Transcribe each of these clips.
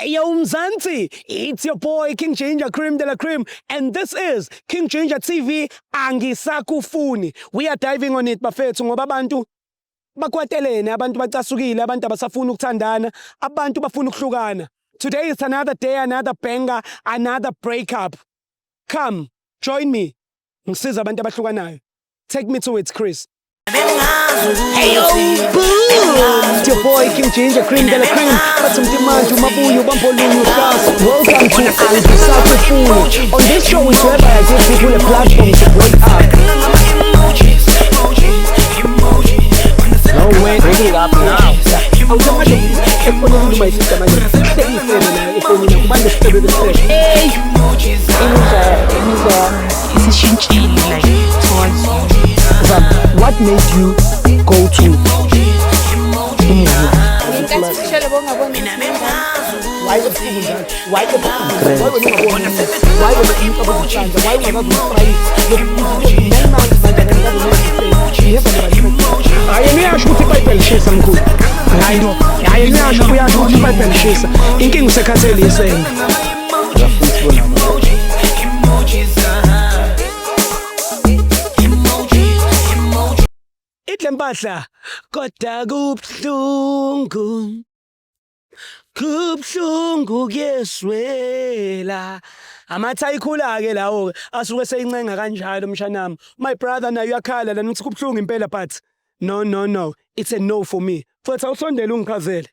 Yo, Mzansi, it's your boy King Ginger Cream de la Cream, and this is King Ginger TV. Angisakufuni. We are diving on it, bafethu, ngoba abantu bakwatelene, abantu bacasukile, abantu abasafuna ukuthandana, abantu bafuna ukuhlukana. Today is another day, another banger, another breakup. Come, join me. Ngisiza abantu abahlukanayo. Take me to it, Chris. Hey yo, boo! It's your boy King Ginger Cream de la Cream. Batumtimaju mabuyu bambolunyu shas. Welcome to Angisakufuni. On this show is whereby I give people a platform to break up. No way, break it up now. Hey, what made you go to Itlempahla kodwa kubhlungu kuyeswela amatha ikhula ke lawo asuke seyincenga kanjalo mshanami. My brother nayo uyakhala lana uthi kubhlungu impela, but no, it's a no for me. Futhi awusondele ungichazele.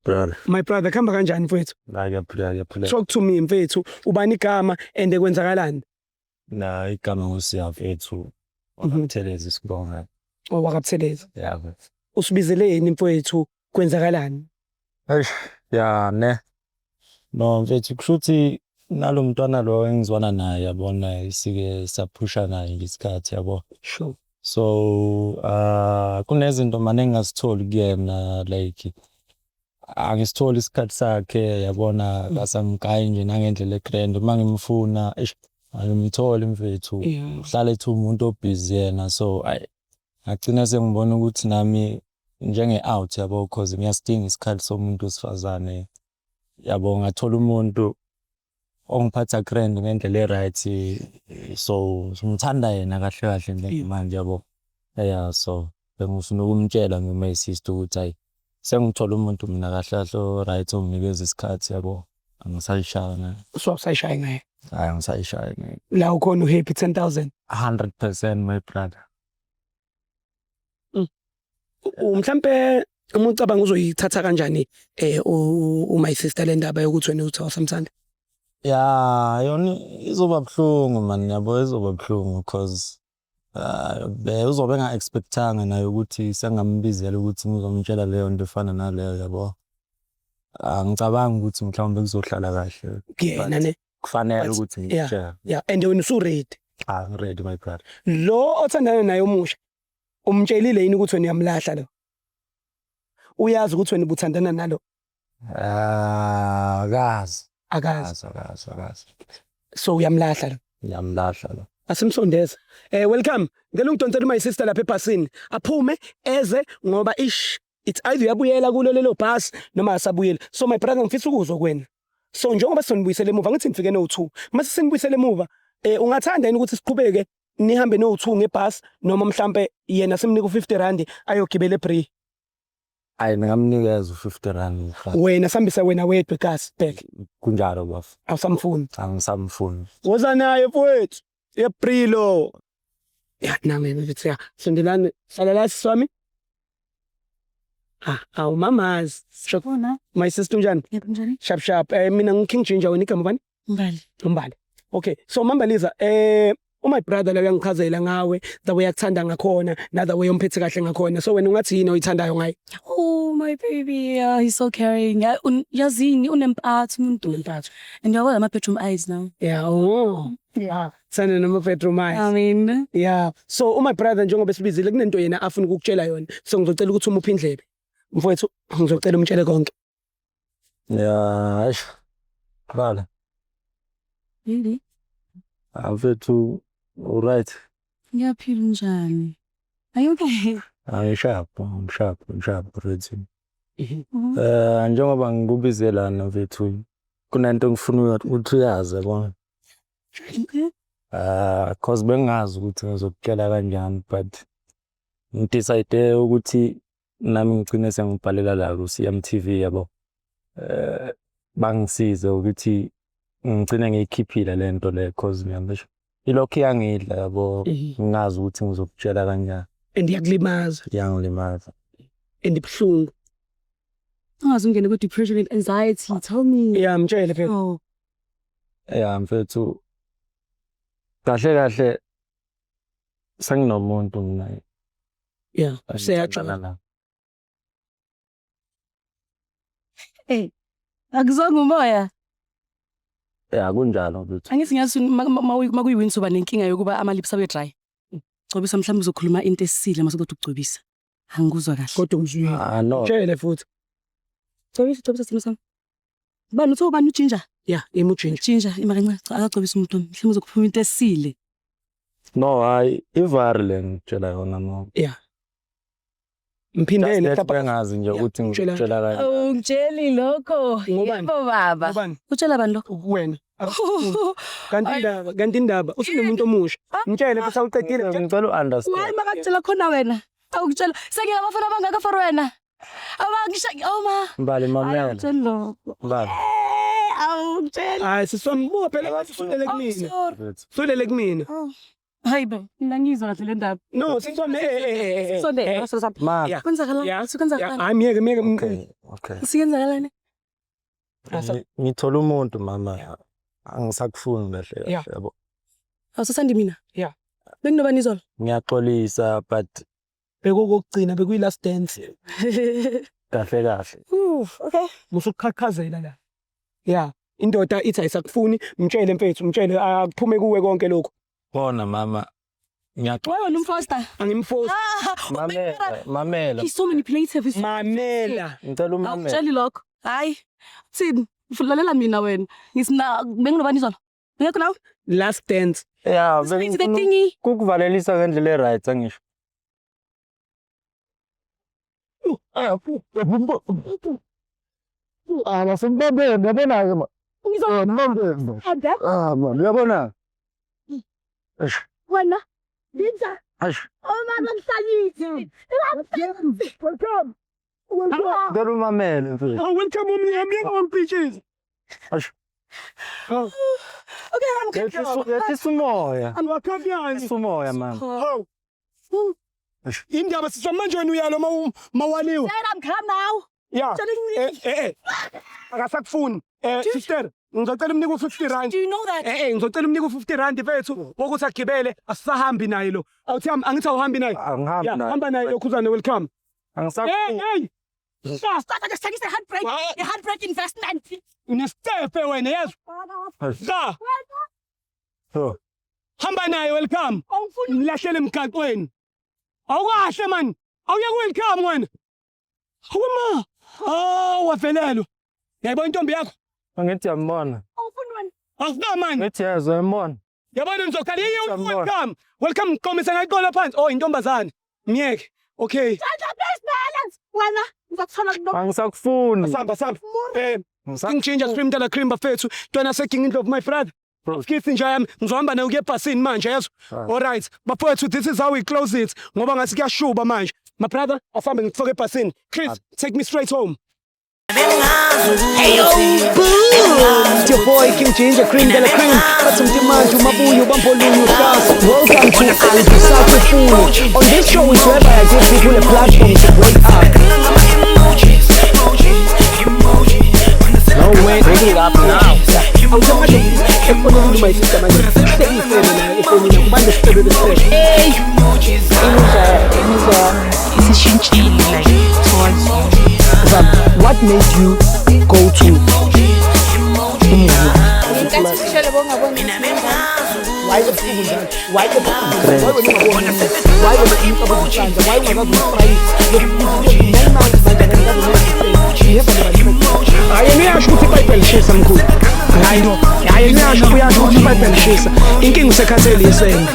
Brother. My brother, khamba kanjani mfethu? Ngiyaphila. Talk to me mfethu, ubani igama and kwenzakalani? Igama nguSiyafethu wakatheleza isibonga. Oh, wakabutheleza. Yeah. Usibizeleni mfethu, kwenzakalani? No mfethu kushuthi nalo mntwana lo engizwana naye yabona isike saphusha naye ngesikhathi yabo. Sure. So kunezinto manje engasitholi kuyena, like angisitholi isikhathi sakhe yabona, kasamkayi nje nangendlela egrand uma ngimfuna angimtholi mfethu. Uhlala ethi umuntu obusy yena, so agcina sengibona ukuthi nami njenge out yabo, because ngiyasidinga isikhathi somuntu osifazane yabo, ngathola umuntu ongiphatha grand ngendlela right, so ngimthanda yena kahle nje manje yabo. Yeah, so bengifuna ukumtshela ngime sister ukuthi hayi sengithola umuntu mina kahle right onginikeza isikhathi yabo, angisayishaya ngaye. So awusayishaya ngaye? Hayi angisayishaya ngaye. La ukhona uhappy 10,000? 100% my brother. Mhlambe umuntu ucabanga uzoyithatha kanjani my sister le ndaba yokuthi wena uthi awusamthanda? Yeah, yona izoba buhlungu man yabo, izoba buhlungu because uzobe nga expectanga naye ukuthi sengambizela ukuthi ngizomtshela leyo nto efana naleyo yabo. Ngicabanga ukuthi mhlawumbe kuzohlala kahle. Kuyena ne? Kufanele ukuthi ngitshele. Yeah, and wena usu-ready? I'm ready my brother. Lo othandana naye omusha umtshelile yini ukuthi wena uyamlahla lo? Uyazi ukuthi wena ubuthandana nalo? Akazi. So uyamlahla lo? Ngiyamlahla lo. Asimsondeza. Welcome. Ngicela ungidonsele my sister lapha ebhasini. Aphume eze ngoba it's either uyabuyela kulo lelo bus noma asabuyela. So my brother ngifisa ukuzwa kwena. So njengoba sonibuyisele emuva ngithi ngifike no2. Mase sinibuyisele emuva, ungathanda yini ukuthi siqhubeke nihambe no2 ngebus noma mhlambe yena simnika u50 ayogibela eBree? Hayi ngingamnikeza u50. Wena sambisa wena wedwa gas back. Kunjalo bafo. Awusamfuni? Angisamfuni. Woza naye mfowethu. eBree lo. Ya nami mfethu ya. Sondelana hlala la siswami. Awu mamazi. Shona. My sister unjani? Yebo njani? Sharp. Mina ngiKing Ginger, wena igama bani? Mbali. Okay. So Mambaliza, my brother la uyangichazela ngawe, the way akuthanda ngakhona, na the way umphethe kahle ngakhona. So wena ungathi yini oyithandayo ngaye? Oh my baby, he's so caring. Yazini unempatho umuntu empatho. And you have my bedroom eyes now. Yeah, oh. Yeah. Sana nama bedroom eyes. I mean. Yeah. So my brother njengoba sibizile kunento yena afuna ukukutshela yona. So ngizocela ukuthi umuphe indlebe. Mfowethu ngizocela umtshele konke. Yeah. Bala. Really? Mfethu, alright. Ngiyaphila njani? Are you okay? Ngishaphu mfethu. Njengoba ngikubize lana mfethu, kunento ngifuna ukuthi uyazi yabona. Cause bengazi ukuthi ngizokutshela kanjani but ngidecide ukuthi nami ngicine sengibhalela la ku CMTV yabo. Bangisize ukuthi ngicine ngiyikhiphile lento le cause ngiyabesho. Ilokhu yangidla yabo ngingazi ukuthi ngizokutshela kanjani. Ndiyakulimaza. Yangilimaza. Ndibhlungu. Angazi ungene ku depression and anxiety. Tell me. Yeah, mtshele phela. Oh. Mfethu. Kahle senginomuntu mina. Yeah, siyajana. Akuzange umoya. Kunjalo mfethu. Angithi ngiyazi makuyiwini soba nenkinga yokuba ama-lips abe dry. Gcobisa mhlawumbe uzokhuluma into esile mase kodwa ugcobisa. Angikuzwa kahle. Kodwa ngizwile. No. Tshele futhi. Gcobisa simo sami. Bani utho bani ujinja? Yeah, imujinja. Jinja imakanca akagcobisa umuntu mhlawumbe uzokuphuma into esile. No, hayi ivari le ngitshela yona no. Yeah. Mphindele lapha ngazi nje ukuthi ngitshela kanjani. Ungitsheli lokho. Yebo baba. Utshela bani lokho? Kuwena. Kanti indaba usunomuntu omusha. Mtshele bese awuqedile ngicela uunderstand. Hayi makakutshela khona wena. Awukutshela sengiyabafuna abangaka for wena. Abangisha Mbali mamela. Utshela lokho. Mbali. Awukutshela. Hayi sisombuka phela bathi sulele kumina. Sulele kumina. Hayi ba, ngizwa kahle le ndaba. No, sisone Sonde, asosaphi. Ma. Kwenzakala, kwenzakala. Hayi miyeke. Okay. Siyenzakalani? Ngithola umuntu mama. Angisakufuni kahle yabo. Awusasandi mina? Yeah. Benginobani izolo? Ngiyaxolisa but bekokugcina bekuyi last dance. kahle. Okay. Musukuqhaqhazela la. Yeah, indoda ithi ayisakufuni, mtshele mfethu, mtshele akuphume kuwe konke lokho. Bona mama. Wena umfoster. Angimfosi. Mamela. He's so manipulative. Mamela. Ngicela umamela. Awutsheli lokho. Hayi. Thini? Ufulalela mina wena. Ngisina benginobani izolo? Ngekho nawe? Last dance. Yeah, bengi kukuvalelisa ngendlela eright angisho. Nasembe yabona ke ma. Man, uyabona? Wena. Linda. Ash. Mama mhlalisi. Welcome. Ngicela umamela mfethu. Welcome umnyama ngomphitshisi. Ash. Okay, I'm good. Yathi umoya. Angiwakhanyani. Umoya man. Indaba sisomanje wena uyalo mawaliwa. I'm calm now. Yeah. Akasakufuni. Sister, ngizocela umnike u50 rand. Do you know that? Ngizocela umnike u50 rand mfethu wokuthi agibele asisahambi naye lo. Awuthi angithi awuhambi naye. Angihambi naye. Hamba naye yokhuzana welcome. Angisakufuni. Start just a handbrake. A handbrake investment. Unestepe wena yazi. Cha. Hamba naye welcome. Mlahlele emgaqweni. Awukahle man. Awuye welcome wena. Awuma. Wavelelo. Yayibona intombi yakho? Angithi yambona. Awufuni wena. Afuna man. Ngithi yazo yambona. Yabona ngizokhala welcome. Welcome qomisa ngayiqola phansi. Oh intombazane. Miyeke. Okay. Tata best balance. Wena ngizakuthola kuno. Angisakufuni. Samba. Ngichinja scream tala cream bafethu. Twana seking indlovu my brother. Skithi nje yami ngizohamba naye ukuye ebhasini manje yazo. All right. Bafethu this is how we close it. Ngoba ngathi kuyashuba manje. My brother, asambe ngifike ebhasini. Chris, take me straight home. Hey yo, it's your boy King Ginger Cream de la Cream. That's some demand to Mabuyu, Bampolulu, Stars. Welcome to Angisakufuni. On this show is whereby I give people a platform to break out. No way, bring it up now. I'm telling you, I'm going to do my sister, man. Hey, what made you go to why the inkinga usekhathele yisena